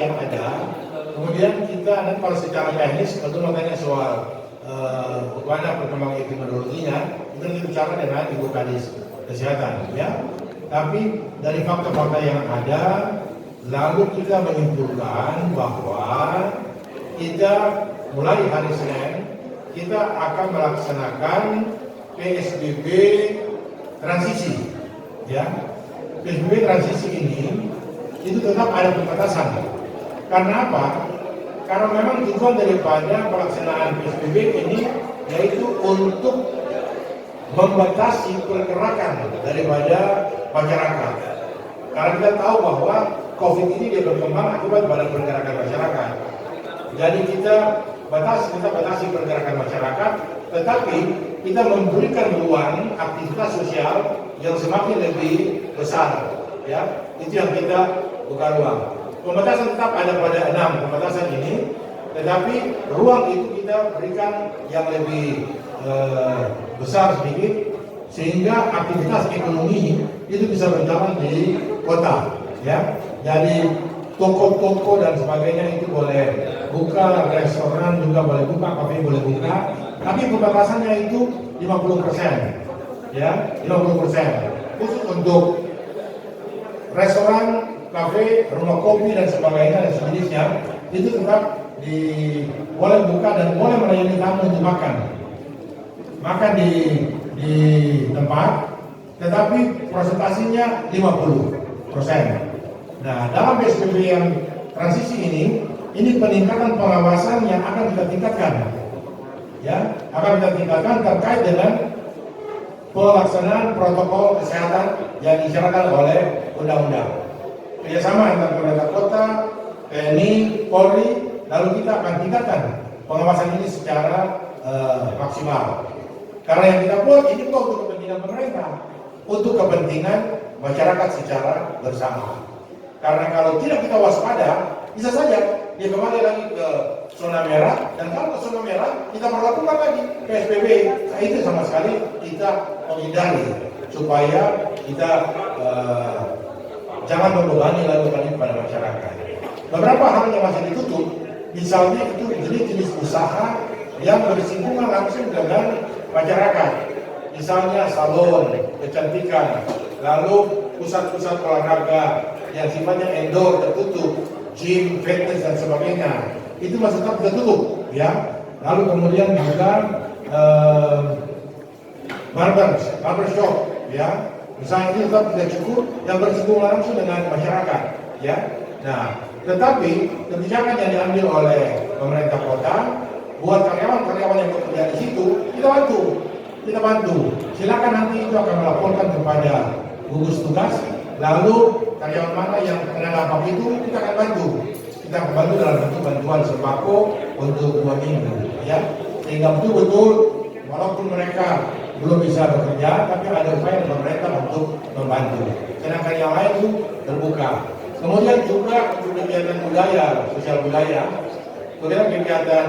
yang ada, kemudian kita nanti kalau secara teknis tentu makanya soal bagaimana perkembangan epidemiologinya itu kita bicara dengan Ibu Kadis Kesehatan, ya. Tapi dari fakta-fakta yang ada, lalu kita menyimpulkan bahwa kita mulai hari Senin kita akan melaksanakan PSBB transisi, ya. PSBB transisi ini itu tetap ada pembatasan. Karena apa? Karena memang tujuan daripada pelaksanaan PSBB ini yaitu untuk membatasi pergerakan daripada masyarakat. Karena kita tahu bahwa COVID ini dia berkembang akibat pada pergerakan masyarakat. Jadi kita batasi pergerakan masyarakat, tetapi kita memberikan ruang aktivitas sosial yang semakin lebih besar, ya. Itu yang kita buka ruang. Pembatasan tetap ada pada 6 pembatasan ini, tetapi ruang itu kita berikan yang lebih besar sedikit sehingga aktivitas ekonomi itu bisa berjalan di kota, ya. Jadi toko-toko dan sebagainya itu boleh buka, restoran juga boleh buka, kafe boleh buka, tapi pembatasannya itu 50%, ya, 50%. Khusus untuk restoran, kafe, rumah kopi dan sebagainya dan sejenisnya itu tetap boleh buka dan boleh melayani tamu untuk makan di tempat, tetapi presentasinya 50%. Nah, dalam PSBB yang transisi ini peningkatan pengawasan yang akan kita tingkatkan, ya, akan kita tingkatkan terkait dengan pelaksanaan protokol kesehatan yang disyaratkan oleh undang-undang. Kerjasama antara pemerintah kota, TNI, Polri, lalu kita akan tingkatkan pengawasan ini secara maksimal. Karena yang kita buat ini bukan untuk kepentingan pemerintah, untuk kepentingan masyarakat secara bersama. Karena kalau tidak kita waspada, bisa saja dia kembali lagi ke zona merah, dan kalau ke zona merah kita berlakukan lagi PSBB. Nah, itu sama sekali kita menghindari supaya kita jangan membebani lalu pada masyarakat. Beberapa hal yang masih ditutup, misalnya itu jenis-jenis usaha yang bersinggungan langsung dengan masyarakat, misalnya salon, kecantikan, lalu pusat-pusat olahraga yang sifatnya indoor tertutup, gym, fitness dan sebagainya, itu masih tetap tertutup, ya. Lalu kemudian juga barbershop, ya, misalnya itu tetap tidak cukup yang bersinggungan langsung dengan masyarakat, ya. Nah, tetapi kebijakan yang diambil oleh pemerintah kota buat karyawan-karyawan yang bekerja di situ, kita bantu. Silakan nanti itu akan melaporkan kepada gugus tugas, lalu karyawan mana yang kena dampak itu kita akan bantu. Kita akan bantu dalam bentuk bantuan sembako untuk 2 minggu, ya. Sehingga betul-betul walaupun mereka belum bisa bekerja, tapi ada upaya dari pemerintah untuk membantu. Sedangkan yang lain itu terbuka. Kemudian juga untuk kegiatan budaya, sosial budaya, kemudian kegiatan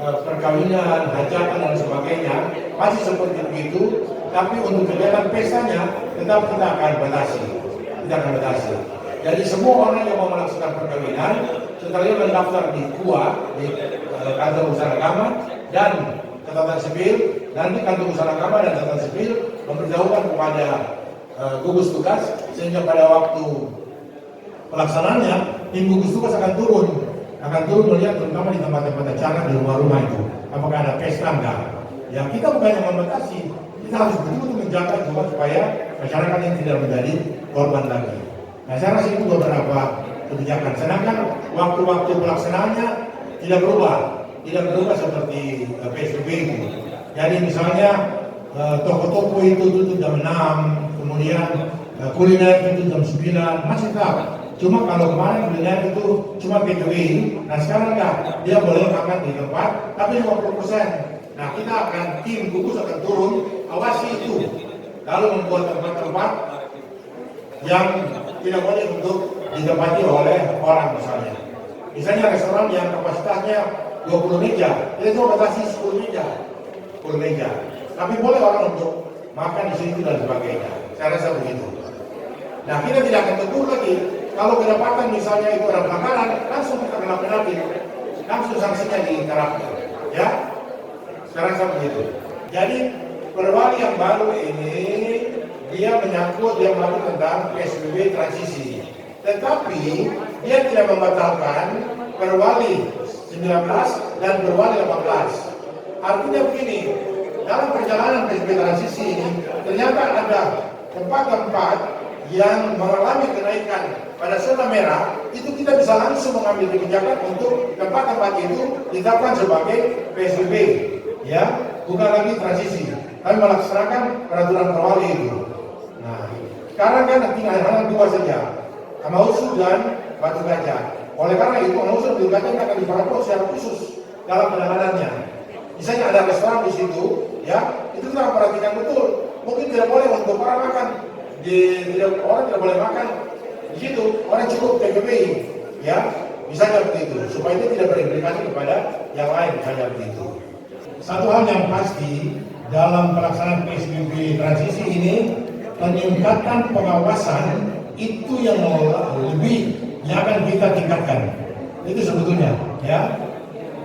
perkawinan, hajatan dan sebagainya masih seperti itu, tapi untuk kegiatan pestanya tetap kita akan batasi. Jadi semua orang yang mau melaksanakan perkawinan setelah dia mendaftar di KUA, di kantor usaha agama dan catatan sipil, nanti kantor usaha agama dan catatan sipil memberitahukan kepada gugus tugas, sehingga pada waktu pelaksanaannya tim gugus tugas akan turun melihat terutama di tempat-tempat acara di rumah-rumah itu apakah ada pesta enggak. Ya, kita bukan yang membatasi, kita harus betul-betul menjaga juga supaya masyarakat yang tidak menjadi korban lagi. Nah, saya rasa itu beberapa kebijakan. Sedangkan waktu-waktu pelaksanaannya tidak berubah seperti PSBB itu. Jadi misalnya toko-toko itu tutup jam 6, kemudian kuliner itu jam 9, masih tetap. Cuma kalau kemarin kuliner itu cuma takeaway, nah sekarang enggak, dia boleh makan di tempat, tapi 50%. Nah, kita akan, tim gugus akan turun, awasi itu, lalu membuat tempat-tempat yang tidak boleh untuk ditempati oleh orang misalnya. Misalnya restoran yang kapasitasnya 20 meja, kita cuma batasi 10 meja. Tapi boleh orang untuk makan di situ dan sebagainya. Saya rasa begitu. Nah, kita tidak akan tegur lagi kalau kedapatan misalnya itu ada pelanggaran, langsung kita kena penalti, langsung sanksinya diterapkan. Ya, sekarang sama begitu. Jadi perwali yang baru ini dia menyangkut, dia melakukan tentang PSBB transisi, tetapi dia tidak membatalkan perwali 19 dan perwali 18. Artinya begini, dalam perjalanan PSBB transisi ini ternyata ada tempat-tempat yang mengalami kenaikan pada zona merah, itu kita bisa langsung mengambil kebijakan untuk tempat-tempat itu ditetapkan sebagai PSBB, ya, bukan lagi transisi. Kami melaksanakan peraturan perwali itu. Nah, sekarang kan tinggal hanya dua saja, Amausu dan Batu Gajah. Oleh karena itu, Amausu dan Batu Gajah akan diperlakukan secara khusus dalam penanganannya. Misalnya ada restoran di situ, ya, itu kita perhatikan betul. Mungkin tidak boleh untuk orang makan, orang tidak boleh makan di situ. Orang cukup PPBI, ya, misalnya begitu, supaya itu tidak berimplikasi kepada yang lain, misalnya begitu. Satu hal yang pasti dalam pelaksanaan PSBB transisi ini, peningkatan pengawasan itu yang lebih yang akan kita tingkatkan. Itu sebetulnya, ya.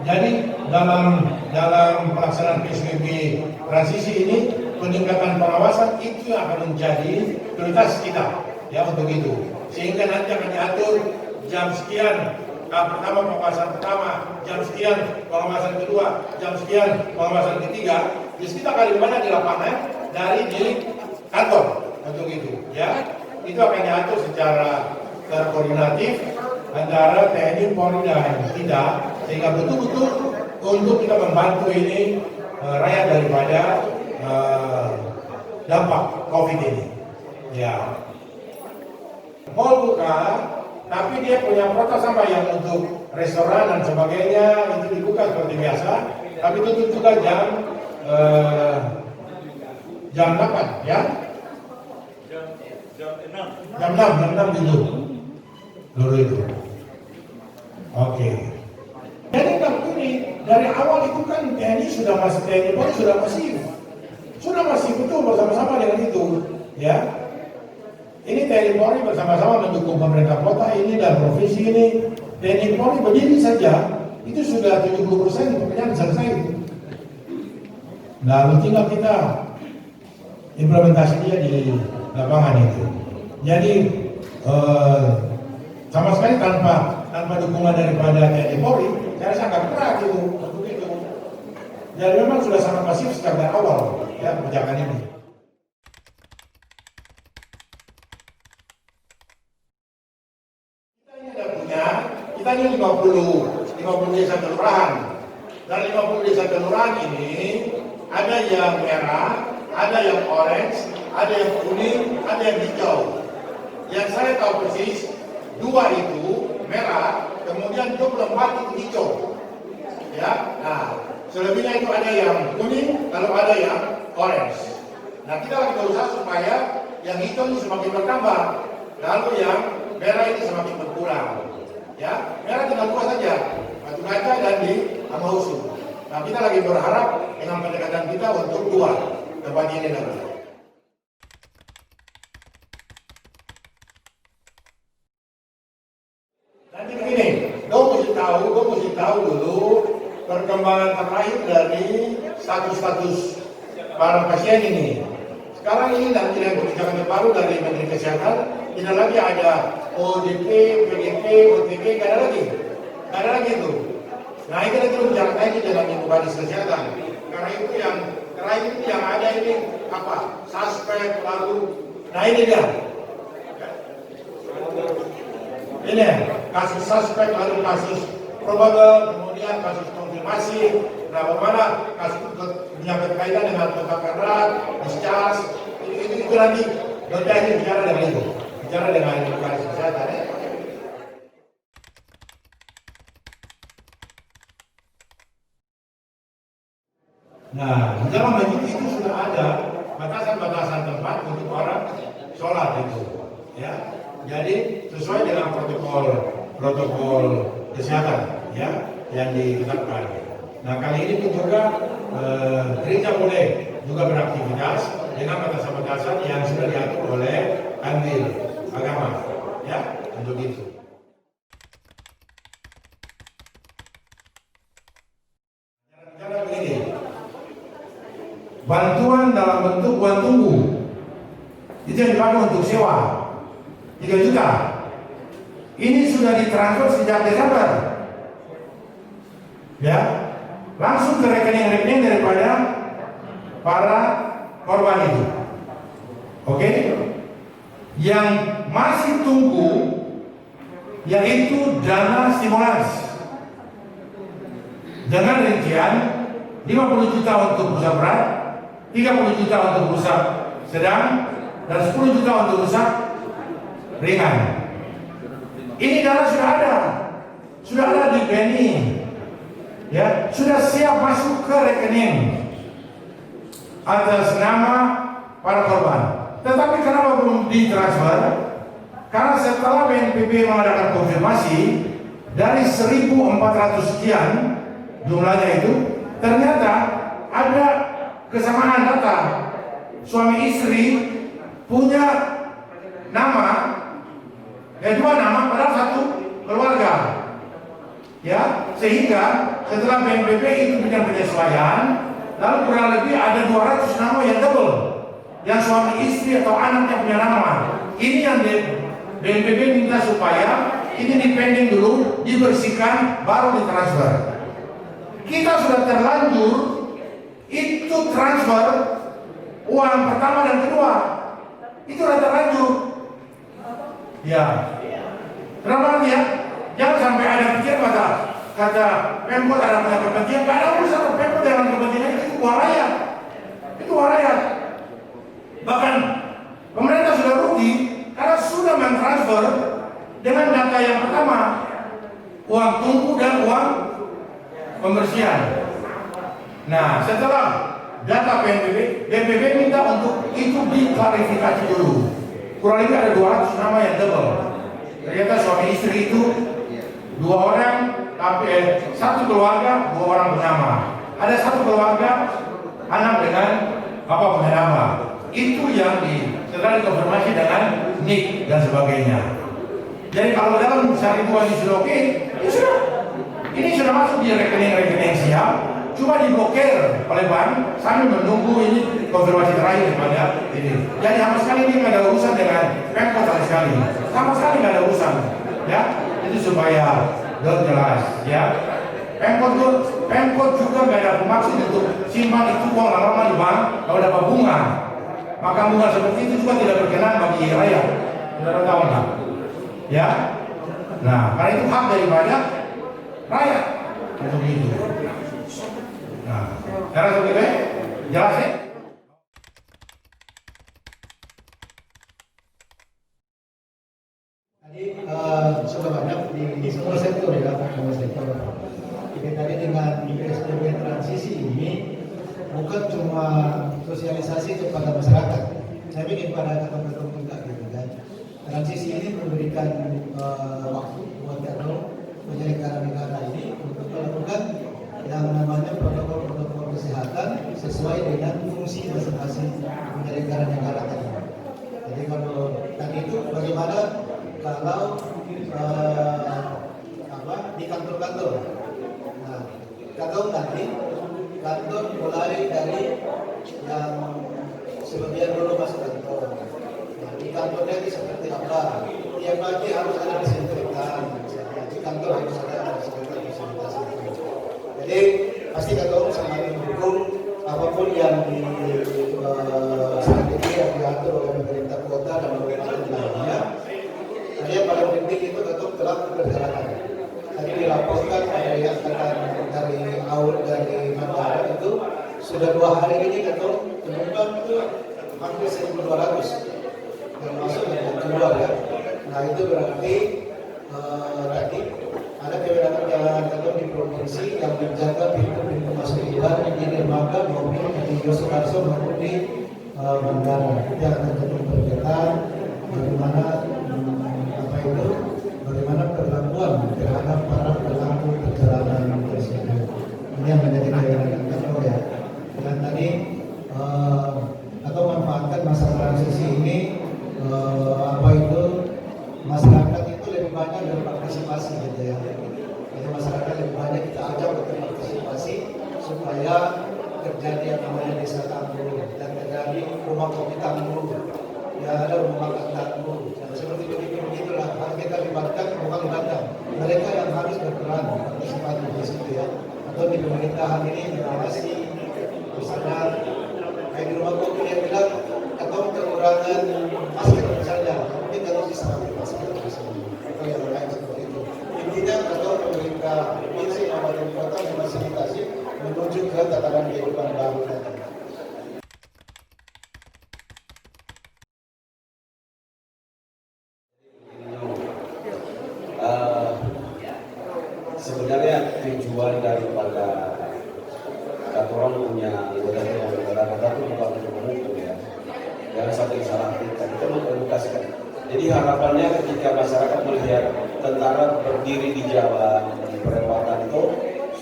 Jadi dalam pelaksanaan PSBB transisi ini, peningkatan pengawasan itu yang akan menjadi prioritas kita, ya, untuk itu. Sehingga nanti akan diatur jam sekian pertama pengawasan pertama, jam sekian pengawasan kedua, jam sekian pengawasan ketiga. Jadi kita kali banyak di lapangan dari di kantor untuk itu, ya. Itu akan diatur secara terkoordinatif antara TNI, Polri dan kita, sehingga betul-betul untuk kita membantu ini rakyat daripada dampak COVID ini. Ya, mall buka, tapi dia punya protokol sama yang untuk restoran dan sebagainya itu dibuka seperti biasa, tapi tutup juga jam 8, ya. Jam 6 gitu. Dulu itu. Oke. Jadi ini dari awal itu kan TNI sudah masih, TNI Polri sudah masif betul bersama-sama dengan itu, ya. Ini TNI Polri bersama-sama mendukung pemerintah kota ini dan provinsi ini. TNI Polri berdiri saja itu sudah 70% pekerjaan selesai. Lalu tinggal kita implementasi dia di lapangan itu. Jadi sama sekali tanpa dukungan daripada TNI Polri, saya rasa agak berat itu untuk itu. Jadi memang sudah sangat masif sejak dari awal, ya, kebijakan ini. Kita ini ada punya, kita ini 50 desa kelurahan. Dan 50 desa kelurahan ini ada yang merah, ada yang orange, ada yang kuning, ada yang hijau. Yang saya tahu persis, 2 itu merah, kemudian 24 itu hijau. Ya, nah, selebihnya itu ada yang kuning, lalu ada yang orange. Nah, kita lagi berusaha supaya yang hijau ini semakin bertambah, lalu yang merah ini semakin berkurang. Ya, merah tinggal 2 saja, Batu Gajah dan di Amausu. Nah, kita lagi berharap dengan pendekatan kita untuk 2 tempat ini nanti. Nanti begini, gue mesti tahu dulu perkembangan terakhir dari status para pasien ini. Sekarang ini nanti dengan kebijakan terbaru dari Menteri Kesehatan, tidak lagi ada ODP, PDP, OTP, tidak ada lagi itu. Nah, itu nanti bicara lagi dengan Ibu Kadis Kesehatan. Karena itu yang terakhir itu yang ada ini apa? Suspek lalu. Nah, ini dia. Ini kasus suspek lalu kasus probable, kemudian kasus konfirmasi. Nah, bagaimana kasus yang berkaitan dengan kontak erat, discharge, itu nanti berkaitan bicara dengan itu, bicara dengan Ibu Kadis Kesehatan. Ya. Nah, di dalam majlis itu sudah ada batasan-batasan tempat untuk orang sholat itu, ya. Jadi sesuai dengan protokol kesehatan, ya, yang ditetapkan. Nah, kali ini pun juga gereja boleh juga beraktivitas dengan batasan-batasan yang sudah diatur oleh Kanwil Agama, ya. untuk itu. Cara begini, bantuan dalam bentuk uang tunggu itu yang dipakai untuk sewa 3 juta. Ini sudah ditransfer sejak Desember, ya, langsung ke rekening-rekening daripada para korban itu. Oke? Yang masih tunggu yaitu dana stimulans dengan rincian 50 juta untuk rusak berat, 30 juta untuk rusak sedang, dan 10 juta untuk rusak ringan. Ini dana sudah ada di BNI, ya, sudah siap masuk ke rekening atas nama para korban. Tetapi kenapa belum ditransfer? Karena setelah BNPB mengadakan konfirmasi dari 1.400 sekian jumlahnya itu, ternyata ada kesamaan data. Suami istri punya nama, dua nama pada satu keluarga, ya, sehingga setelah BNPB itu bikin penyesuaian, lalu kurang lebih ada 200 nama yang double, yang suami istri atau anaknya punya nama. Ini yang BNPB minta supaya ini dipending dulu, dibersihkan, baru ditransfer. Kita sudah terlanjur itu transfer uang pertama dan kedua, itu sudah terlanjur. Ya, kenapa ya? Jangan sampai ada pikir kata Pemkot ada punya kepentingan, nggak ada urusan Pemkot dengan kepentingan, itu uang rakyat, itu uang rakyat. Bahkan pemerintah sudah rugi karena sudah mentransfer dengan data yang pertama, uang tunggu dan uang pembersihan. Nah, setelah data BNPB minta untuk itu diklarifikasi dulu. Kurang lebih ada 200 nama yang double. Ternyata suami istri itu 2 orang, tapi satu keluarga 2 orang bernama. Ada satu keluarga anak dengan bapak punya nama. Itu yang setelah dikonfirmasi dengan NIK dan sebagainya. Jadi kalau dalam syariah ini sudah oke, ya sudah. Ini sudah masuk di rekening-rekening siap, cuma diblokir oleh bank sambil menunggu ini konfirmasi terakhir pada ini. Jadi sama sekali ini nggak ada urusan dengan Pemkot sama sekali nggak ada urusan, ya. Itu supaya jelas, ya. Pemkot juga nggak ada maksud untuk simpan itu uang lama-lama di bank kalau dapat bunga. Maka bunga seperti itu juga tidak berkenan bagi rakyat. Saudara tahu nggak? Ya. Nah, karena itu hak daripada rakyat untuk itu. Nah, cara seperti itu jelas ya? Tadi sudah banyak di semua sektor ya, semua sektor. Jadi tadi dengan PSBB transisi ini bukan cuma sosialisasi kepada masyarakat, tapi kepada kelompok juga gitu kan. Transisi ini memberikan waktu buat penyelenggara negara ini untuk melakukan yang namanya protokol kesehatan sesuai dengan fungsi masing-masing penyelenggara negara tadi. Jadi kalau tadi itu bagaimana kalau di kantor-kantor. Nah, kantor tadi kantor mulai dari yang sebagian dulu masuk kantor. Nah, di kantornya ini seperti apa? Tiap pagi harus ada disinfektan. Di kantor harus ada disinfektan. Jadi pasti kantor sangat mendukung apapun yang saat ini yang diatur oleh pemerintah kota dan pemerintah lainnya. Jadi yang paling penting itu kantor telah berjalan. Tadi dilaporkan ada yang dari bandara itu sudah 2 hari ini kantor penumpang itu hampir 1.200 yang masuk dan yang keluar ya. Nah itu berarti tadi ada kewenangan kantor di provinsi yang menjaga pintu-pintu masuk keluar di dermaga maupun di Yosudarso maupun di bandara. Itu yang akan jadi perbedaan bagaimana bagaimana perlakuan terhadap para pelaku perjalanan tersebut. Ini yang menjadi kewenangan kantor ya. Dan tadi atau manfaatkan masa transisi ini masyarakat itu kan berpartisipasi gitu ya. Jadi masyarakat lebih banyak kita ajak untuk partisipasi supaya terjadi yang namanya desa tangguh dan terjadi rumah kopi tangguh, ya ada rumah makan tangguh. Dan seperti begitulah harus kita libatkan, bukan libatkan mereka yang harus berperan partisipasi di situ ya. Atau di pemerintahan ini mengawasi, misalnya kayak di rumah kopi yang bilang atau kekurangan masker misalnya, mungkin kalau bisa pakai masker misalnya, atau yang lain seperti itu. Intinya kalau pemerintah provinsi maupun kota memfasilitasi menuju ke tatanan kehidupan baru tadi. Sebenarnya tujuan daripada kata orang punya negara itu bukan untuk memukul ya, jangan sampai salah kita mengedukasikan. Jadi harapannya ketika masyarakat melihat tentara berdiri di jalan di perempatan itu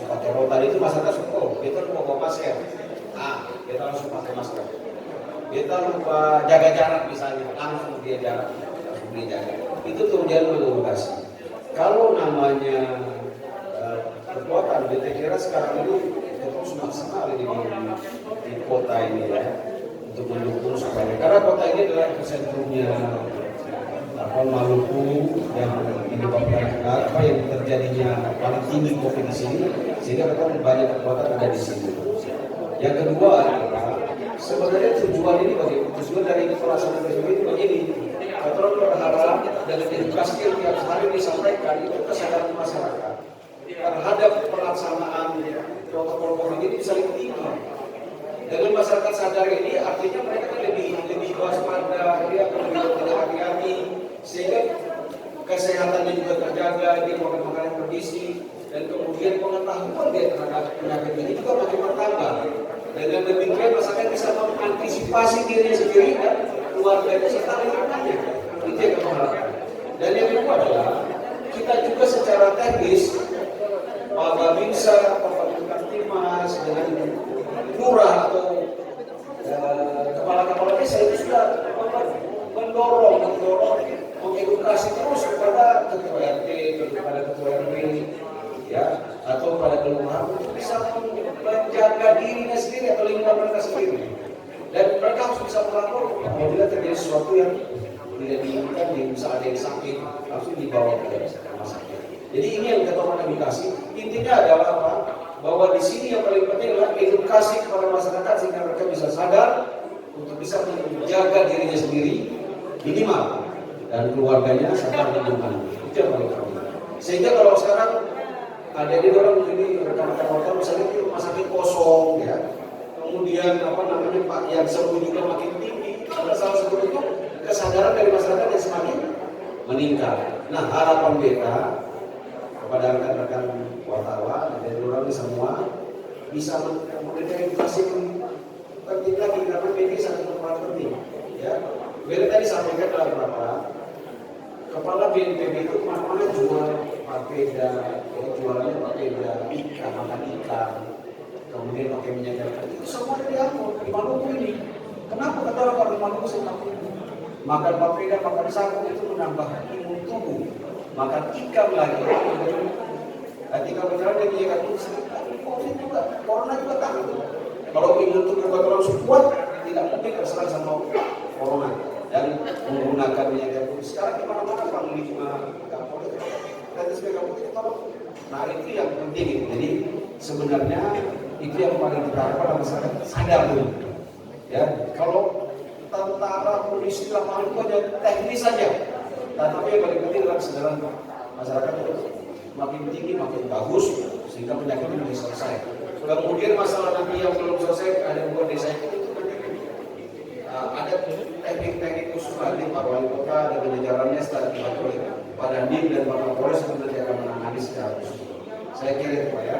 pakai rotan itu masyarakat suka, oh kita lupa bawa masker, kita langsung pakai masker, kita lupa jaga jarak misalnya, langsung dia jarak, langsung dia jaga. Itu kemudian mengedukasi. Kalau namanya kekuatan, saya kira sekarang ini kita sudah sekali di kota ini ya, untuk mendukung supaya, karena kota ini adalah sentrumnya Maluku yang menyebabkan apa yang terjadinya paling tinggi COVID di sini, sehingga kita banyak kekuatan ada di sini. Yang kedua adalah sebenarnya tujuan ini tujuan dari pelaksanaan PSBB itu begini. Kita berharap dengan edukasi yang tiap hari disampaikan itu kesadaran masyarakat terhadap pelaksanaan protokol COVID ini bisa lebih tinggi. Dengan masyarakat sadar ini artinya mereka lebih waspada, dia akan lebih hati-hati, sehingga kesehatannya juga terjaga, dia makan makanan bergizi, dan kemudian pengetahuan dia terhadap penyakit ini juga makin bertambah. Dengan demikian masyarakat bisa mengantisipasi dirinya sendiri dan keluarganya serta lingkungannya. Itu yang kita harapkan. Dan yang kedua adalah kita juga secara teknis Pak Babinsa, Pak Kamtibmas dengan lurah atau kepala-kepala desa itu sudah mendorong, mengedukasi terus kepada ketua RT, kepada ketua RW, ya, atau pada kelurahan untuk bisa menjaga dirinya sendiri atau lingkungan mereka sendiri. Dan mereka harus bisa melapor apabila terjadi sesuatu yang tidak diinginkan, misalnya ada yang sakit, langsung dibawa ke rumah sakit. Jadi ini yang kita mau edukasi. Intinya adalah apa? Bahwa di sini yang paling penting adalah edukasi kepada masyarakat sehingga mereka bisa sadar untuk bisa menjaga dirinya sendiri minimal dan keluarganya serta lingkungannya. Itu yang paling penting. Sehingga kalau sekarang ada di orang ini rekan-rekan wartawan misalnya di rumah sakit kosong ya, kemudian apa namanya Pak yang sembuh juga makin tinggi. Karena salah satu itu kesadaran dari masyarakat yang semakin meningkat. Nah harapan kita kepada rekan-rekan wartawan dan orang semua bisa memberikan edukasi penting lagi karena ini sangat penting ya. Beliau tadi sampaikan dalam rapat kepala BNPB itu mana jual papeda, jualnya papeda, ikan, makan ikan, kemudian pakai minyak goreng itu semua diatur di Maluku ini. Kenapa kata orang di Maluku seperti ini? Makan papeda, makan sagu itu menambah imun tubuh. Makan ikan lagi. Ketika benar dia menjaga tubuh COVID juga, corona juga takut. Kalau imun tubuh orang kuat, tidak mungkin terserang sama corona dan menggunakan minyak goreng. Sekarang di mana-mana Panglima Kapolri dan sebagainya kita tahu. Nah itu yang penting. Jadi sebenarnya itu yang paling kita harapkan masyarakat sadar dulu. Ya, kalau tentara, polisi, lapangan itu hanya teknis saja. Tapi yang paling penting adalah kesadaran masyarakat itu makin tinggi, makin bagus, sehingga penyakit ini bisa selesai. Kemudian masalah nanti yang belum selesai, ada buat desa itu ada teknik-teknik khusus nanti Pak Wali Kota dan jajarannya setelah dibantu oleh Pak Dandim dan Pak Kapolres nanti akan menangani secara khusus. Saya kira itu Pak ya.